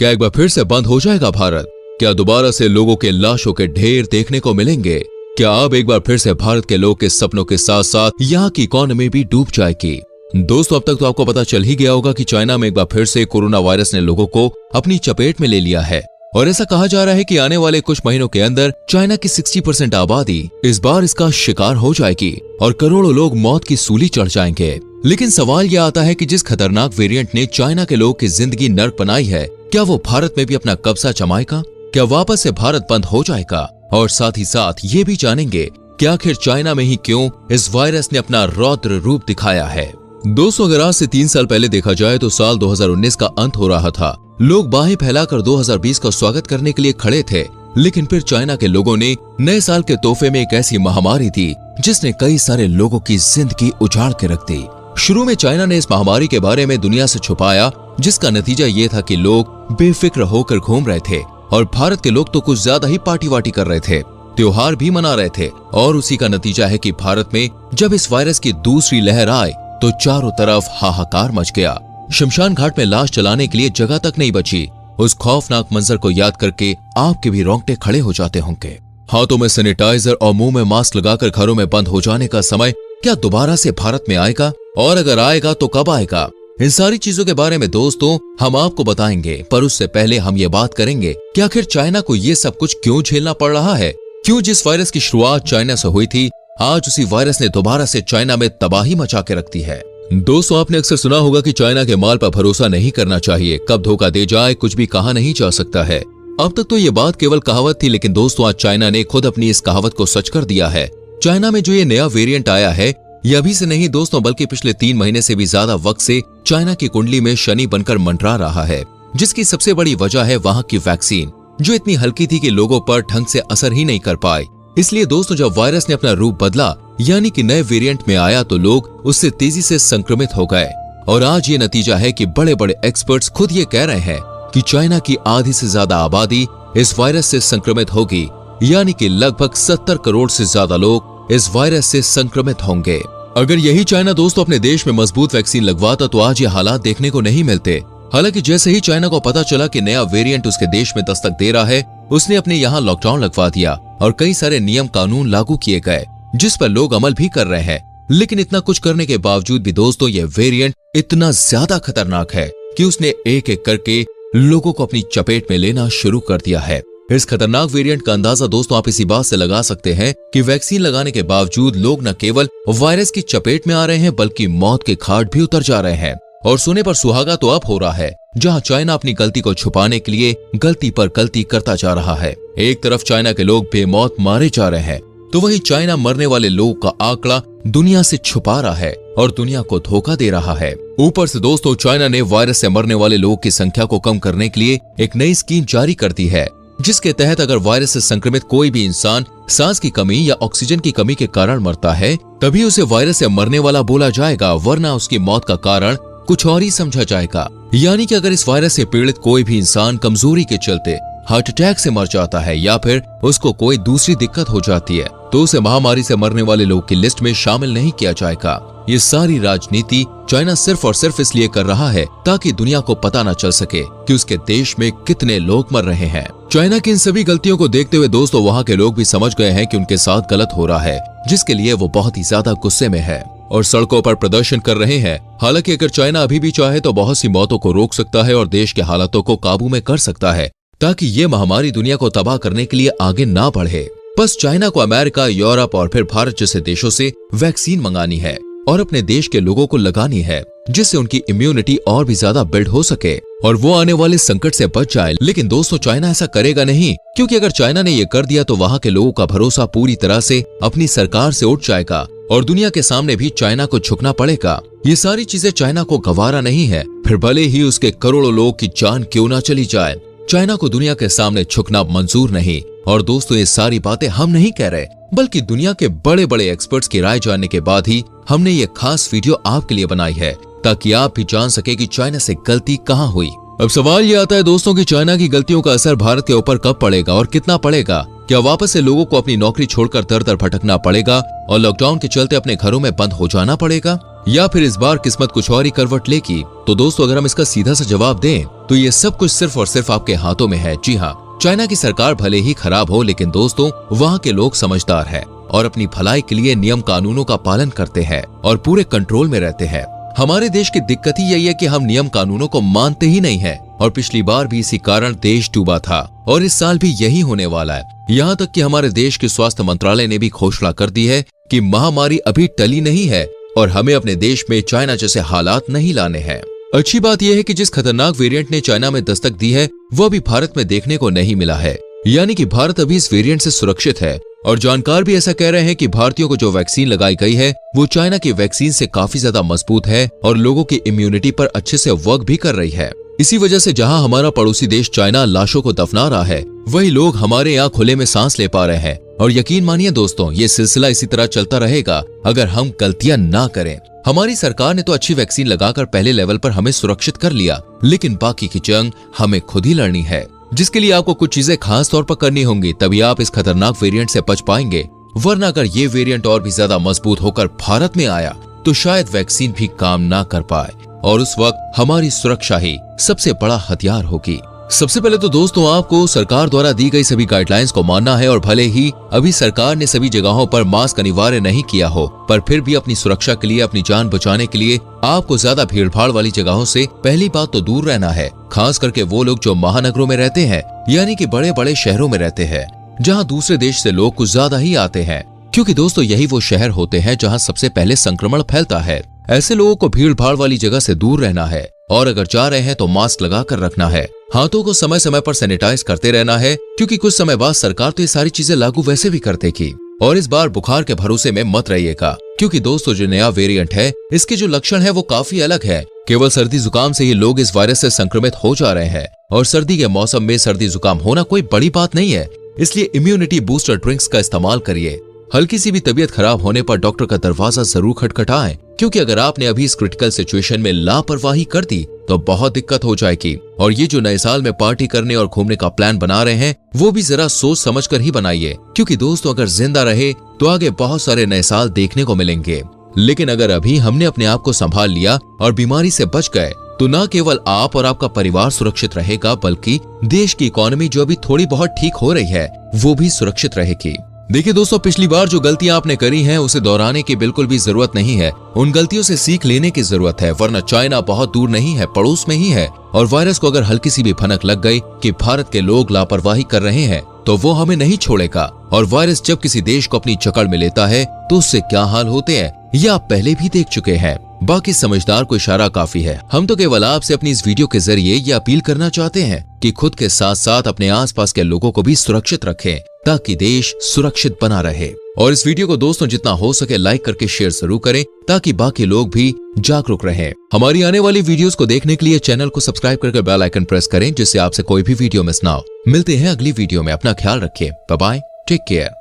क्या एक बार फिर से बंद हो जाएगा भारत? क्या दोबारा से लोगों के लाशों के ढेर देखने को मिलेंगे? क्या अब एक बार फिर से भारत के लोग के सपनों के साथ साथ यहाँ की इकोनॉमी भी डूब जाएगी? दोस्तों, अब तक तो आपको पता चल ही गया होगा कि चाइना में एक बार फिर से कोरोना वायरस ने लोगों को अपनी चपेट में ले लिया है और ऐसा कहा जा रहा है कि आने वाले कुछ महीनों के अंदर चाइना की 60% आबादी इस बार इसका शिकार हो जाएगी और करोड़ों लोग मौत की सूली चढ़ जाएंगे। लेकिन सवाल यह आता है कि जिस खतरनाक वेरिएंट ने चाइना के लोगों की जिंदगी नर्क बनाई है, क्या वो भारत में भी अपना कब्जा जमाएगा? क्या वापस से भारत बंद हो जाएगा? और साथ ही साथ ये भी जानेंगे कि आखिर चाइना में ही क्यों इस वायरस ने अपना रौद्र रूप दिखाया है। दोस्तों, अगर आज से 3 साल पहले देखा जाए तो साल 2019 का अंत हो रहा था। लोग बाहें फैलाकर 2020 का स्वागत करने के लिए खड़े थे, लेकिन फिर चाइना के लोगों ने नए साल के तोहफे में एक ऐसी महामारी दी जिसने कई सारे लोगों की जिंदगी उजाड़ के रख दी। शुरू में चाइना ने इस महामारी के बारे में दुनिया से छुपाया, जिसका नतीजा ये था कि लोग बेफिक्र होकर घूम रहे थे और भारत के लोग तो कुछ ज्यादा ही पार्टी वार्टी कर रहे थे, त्योहार भी मना रहे थे। और उसी का नतीजा है कि भारत में जब इस वायरस की दूसरी लहर आई तो चारों तरफ हाहाकार मच गया। शमशान घाट में लाश जलाने के लिए जगह तक नहीं बची। उस खौफनाक मंजर को याद करके आपके भी रोंगटे खड़े हो जाते होंगे। हाथों में सैनिटाइजर और मुंह में मास्क लगाकर घरों में बंद हो जाने का समय क्या दोबारा से भारत में आएगा? और अगर आएगा तो कब आएगा? इन सारी चीजों के बारे में दोस्तों हम आपको बताएंगे, पर उससे पहले हम ये बात करेंगे कि आखिर चाइना को ये सब कुछ क्यों झेलना पड़ रहा है? क्यों जिस वायरस की शुरुआत चाइना से हुई थी, आज उसी वायरस ने दोबारा से चाइना में तबाही मचा के रख दी है। दोस्तों, आपने अक्सर सुना होगा कि चाइना के माल पर भरोसा नहीं करना चाहिए, कब धोखा दे जाए कुछ भी कहा नहीं जा सकता है। अब तक तो ये बात केवल कहावत थी, लेकिन दोस्तों आज चाइना ने खुद अपनी इस कहावत को सच कर दिया है। चाइना में जो ये नया वेरिएंट आया है, ये अभी से नहीं दोस्तों, बल्कि पिछले 3 महीने से भी ज्यादा वक्त से चाइना की कुंडली में शनि बनकर मंडरा रहा है, जिसकी सबसे बड़ी वजह है वहां की वैक्सीन, जो इतनी हल्की थी कि लोगों पर ढंग से असर ही नहीं कर पाए। इसलिए दोस्तों जब वायरस ने अपना रूप बदला, यानी कि नए वेरिएंट में आया, तो लोग उससे तेजी से संक्रमित हो गए। और आज ये नतीजा है कि बड़े बड़े एक्सपर्ट्स खुद ये कह रहे हैं कि चाइना की आधी से ज्यादा आबादी इस वायरस से संक्रमित होगी, यानी कि लगभग 70 करोड़ से ज्यादा लोग इस वायरस से संक्रमित होंगे। अगर यही चाइना दोस्तों अपने देश में मजबूत वैक्सीन लगवाता तो आज ये हालात देखने को नहीं मिलते। हालांकि जैसे ही चाइना को पता चला कि नया वेरिएंट उसके देश में दस्तक दे रहा है, उसने अपने यहाँ लॉकडाउन लगवा दिया और कई सारे नियम कानून लागू किए गए, जिस पर लोग अमल भी कर रहे हैं। लेकिन इतना कुछ करने के बावजूद भी दोस्तों ये वेरिएंट इतना ज्यादा खतरनाक है कि उसने एक एक करके लोगों को अपनी चपेट में लेना शुरू कर दिया है। इस खतरनाक वेरिएंट का अंदाजा दोस्तों आप इसी बात से लगा सकते हैं कि वैक्सीन लगाने के बावजूद लोग न केवल वायरस की चपेट में आ रहे हैं, बल्कि मौत के घाट भी उतर जा रहे हैं। और सोने पर सुहागा तो अब हो रहा है, जहां चाइना अपनी गलती को छुपाने के लिए गलती पर गलती करता जा रहा है। एक तरफ चाइना के लोग बेमौत मारे जा रहे हैं, तो वहीं चाइना मरने वाले लोगों का आंकड़ा दुनिया से छुपा रहा है और दुनिया को धोखा दे रहा है। ऊपर से दोस्तों चाइना ने वायरस से मरने वाले लोगों की संख्या को कम करने के लिए एक नई स्कीम जारी कर दी है, जिसके तहत अगर वायरस से संक्रमित कोई भी इंसान सांस की कमी या ऑक्सीजन की कमी के कारण मरता है, तभी उसे वायरस से मरने वाला बोला जाएगा, वरना उसकी मौत का कारण कुछ और ही समझा जाएगा। यानी कि अगर इस वायरस से पीड़ित कोई भी इंसान कमजोरी के चलते हार्ट अटैक से मर जाता है या फिर उसको कोई दूसरी दिक्कत हो जाती है, तो उसे महामारी से मरने वाले लोगों की लिस्ट में शामिल नहीं किया जाएगा। ये सारी राजनीति चाइना सिर्फ और सिर्फ इसलिए कर रहा है ताकि दुनिया को पता न चल सके कि उसके देश में कितने लोग मर रहे हैं। चाइना की इन सभी गलतियों को देखते हुए दोस्तों वहाँ के लोग भी समझ गए हैं कि उनके साथ गलत हो रहा है, जिसके लिए वो बहुत ही ज्यादा गुस्से में है और सड़कों पर प्रदर्शन कर रहे हैं। हालांकि अगर चाइना अभी भी चाहे तो बहुत सी मौतों को रोक सकता है और देश के हालातों को काबू में कर सकता है, ताकि ये महामारी दुनिया को तबाह करने के लिए आगे ना बढ़े। बस चाइना को अमेरिका, यूरोप और फिर भारत जैसे देशों से वैक्सीन मंगानी है और अपने देश के लोगों को लगानी है, जिससे उनकी इम्यूनिटी और भी ज्यादा बिल्ड हो सके और वो आने वाले संकट से बच जाए। लेकिन दोस्तों चाइना ऐसा करेगा नहीं, क्योंकि अगर चाइना ने ये कर दिया तो वहाँ के लोगों का भरोसा पूरी तरह से अपनी सरकार से उठ जाएगा और दुनिया के सामने भी चाइना को झुकना पड़ेगा। ये सारी चीजें चाइना को गवारा नहीं है, फिर भले ही उसके करोड़ों लोगों की जान क्यों ना चली जाए, चाइना को दुनिया के सामने झुकना मंजूर नहीं। और दोस्तों ये सारी बातें हम नहीं कह रहे, बल्कि दुनिया के बड़े बड़े एक्सपर्ट्स की राय जानने के बाद ही हमने ये खास वीडियो आपके लिए बनाई है, ताकि आप भी जान सके कि चाइना से गलती कहाँ हुई। अब सवाल ये आता है दोस्तों कि चाइना की गलतियों का असर भारत के ऊपर कब पड़ेगा और कितना पड़ेगा? क्या वापस से लोगों को अपनी नौकरी छोड़कर दर दर भटकना पड़ेगा और लॉकडाउन के चलते अपने घरों में बंद हो जाना पड़ेगा? या फिर इस बार किस्मत कुछ और ही करवट लेगी? तो दोस्तों अगर हम इसका सीधा सा जवाब दें तो ये सब कुछ सिर्फ और सिर्फ आपके हाथों में है। जी हाँ, चाइना की सरकार भले ही खराब हो, लेकिन दोस्तों वहाँ के लोग समझदार हैं और अपनी भलाई के लिए नियम कानूनों का पालन करते हैं और पूरे कंट्रोल में रहते हैं। हमारे देश की दिक्कत ही यही है कि हम नियम कानूनों को मानते ही नहीं हैं और पिछली बार भी इसी कारण देश डूबा था और इस साल भी यही होने वाला है। यहाँ तक कि हमारे देश के स्वास्थ्य मंत्रालय ने भी घोषणा कर दी है कि महामारी अभी टली नहीं है और हमें अपने देश में चाइना जैसे हालात नहीं लाने हैं। अच्छी बात यह है कि जिस खतरनाक वेरिएंट ने चाइना में दस्तक दी है वो अभी भारत में देखने को नहीं मिला है, यानी कि भारत अभी इस वेरिएंट से सुरक्षित है। और जानकार भी ऐसा कह रहे हैं कि भारतीयों को जो वैक्सीन लगाई गई है वो चाइना की वैक्सीन से काफी ज्यादा मजबूत है और लोगों की इम्यूनिटी पर अच्छे से वर्क भी कर रही है। इसी वजह से जहां हमारा पड़ोसी देश चाइना लाशों को दफना रहा है, वही लोग हमारे यहाँ खुले में सांस ले पा रहे हैं। और यकीन मानिए दोस्तों, ये सिलसिला इसी तरह चलता रहेगा अगर हम गलतियां ना करें। हमारी सरकार ने तो अच्छी वैक्सीन लगाकर पहले लेवल पर हमें सुरक्षित कर लिया, लेकिन बाकी की जंग हमें खुद ही लड़नी है, जिसके लिए आपको कुछ चीजें खास तौर पर करनी होंगी, तभी आप इस खतरनाक वेरिएंट से बच पाएंगे। वरना अगर ये वेरिएंट और भी ज्यादा मजबूत होकर भारत में आया तो शायद वैक्सीन भी काम ना कर पाए और उस वक्त हमारी सुरक्षा ही सबसे बड़ा हथियार होगी। सबसे पहले तो दोस्तों आपको सरकार द्वारा दी गई सभी गाइडलाइंस को मानना है और भले ही अभी सरकार ने सभी जगहों पर मास्क अनिवार्य नहीं किया हो, पर फिर भी अपनी सुरक्षा के लिए, अपनी जान बचाने के लिए आपको ज्यादा भीड़भाड़ वाली जगहों से पहली बात तो दूर रहना है। खास करके वो लोग जो महानगरों में रहते हैं, यानी कि बड़े बड़े शहरों में रहते हैं, जहाँ दूसरे देश से लोग कुछ ज्यादा ही आते हैं, क्योंकि दोस्तों यही वो शहर होते हैं जहाँ सबसे पहले संक्रमण फैलता है। ऐसे लोगों को भीड़ भाड़ वाली जगह से दूर रहना है और अगर जा रहे हैं तो मास्क लगा कर रखना है। हाथों को समय समय पर सैनिटाइज करते रहना है, क्योंकि कुछ समय बाद सरकार तो ये सारी चीजें लागू वैसे भी कर देगी। और इस बार बुखार के भरोसे में मत रहिएगा, क्योंकि दोस्तों जो नया वेरिएंट है इसके जो लक्षण है वो काफी अलग है। केवल सर्दी जुकाम से ही लोग इस वायरस से संक्रमित हो जा रहे हैं और सर्दी के मौसम में सर्दी जुकाम होना कोई बड़ी बात नहीं है, इसलिए इम्यूनिटी बूस्टर ड्रिंक्स का इस्तेमाल करिए। हल्की सी भी तबीयत खराब होने पर डॉक्टर का दरवाजा जरूर खटखटाएं, क्योंकि अगर आपने अभी इस क्रिटिकल सिचुएशन में लापरवाही कर दी तो बहुत दिक्कत हो जाएगी। और ये जो नए साल में पार्टी करने और घूमने का प्लान बना रहे हैं वो भी जरा सोच समझ कर ही बनाइए, क्योंकि दोस्तों अगर जिंदा रहे तो आगे बहुत सारे नए साल देखने को मिलेंगे। लेकिन अगर अभी हमने अपने आप को संभाल लिया और बीमारी से बच गए तो न केवल आप और आपका परिवार सुरक्षित रहेगा, बल्कि देश की इकोनॉमी जो अभी थोड़ी बहुत ठीक हो रही है वो भी सुरक्षित रहेगी। देखिए दोस्तों, पिछली बार जो गलतियां आपने करी हैं उसे दोहराने की बिल्कुल भी जरूरत नहीं है। उन गलतियों से सीख लेने की जरूरत है, वरना चाइना बहुत दूर नहीं है, पड़ोस में ही है। और वायरस को अगर हल्की सी भी भनक लग गई कि भारत के लोग लापरवाही कर रहे हैं तो वो हमें नहीं छोड़ेगा। और वायरस जब किसी देश को अपनी जकड़ में लेता है तो उससे क्या हाल होते हैं ये आप पहले भी देख चुके हैं। बाकी समझदार को इशारा काफी है। हम तो केवल आपसे अपनी इस वीडियो के जरिए ये अपील करना चाहते हैं कि खुद के साथ साथ अपने आसपास के लोगों को भी सुरक्षित रखें, ताकि देश सुरक्षित बना रहे। और इस वीडियो को दोस्तों जितना हो सके लाइक करके शेयर जरूर करें, ताकि बाकी लोग भी जागरूक रहें। हमारी आने वाली वीडियोस को देखने के लिए चैनल को सब्सक्राइब करके बेल आइकन प्रेस करें, जिससे आपसे कोई भी वीडियो मिस ना हो। मिलते हैं अगली वीडियो में, अपना ख्याल रखिए, बाय बाय, टेक केयर।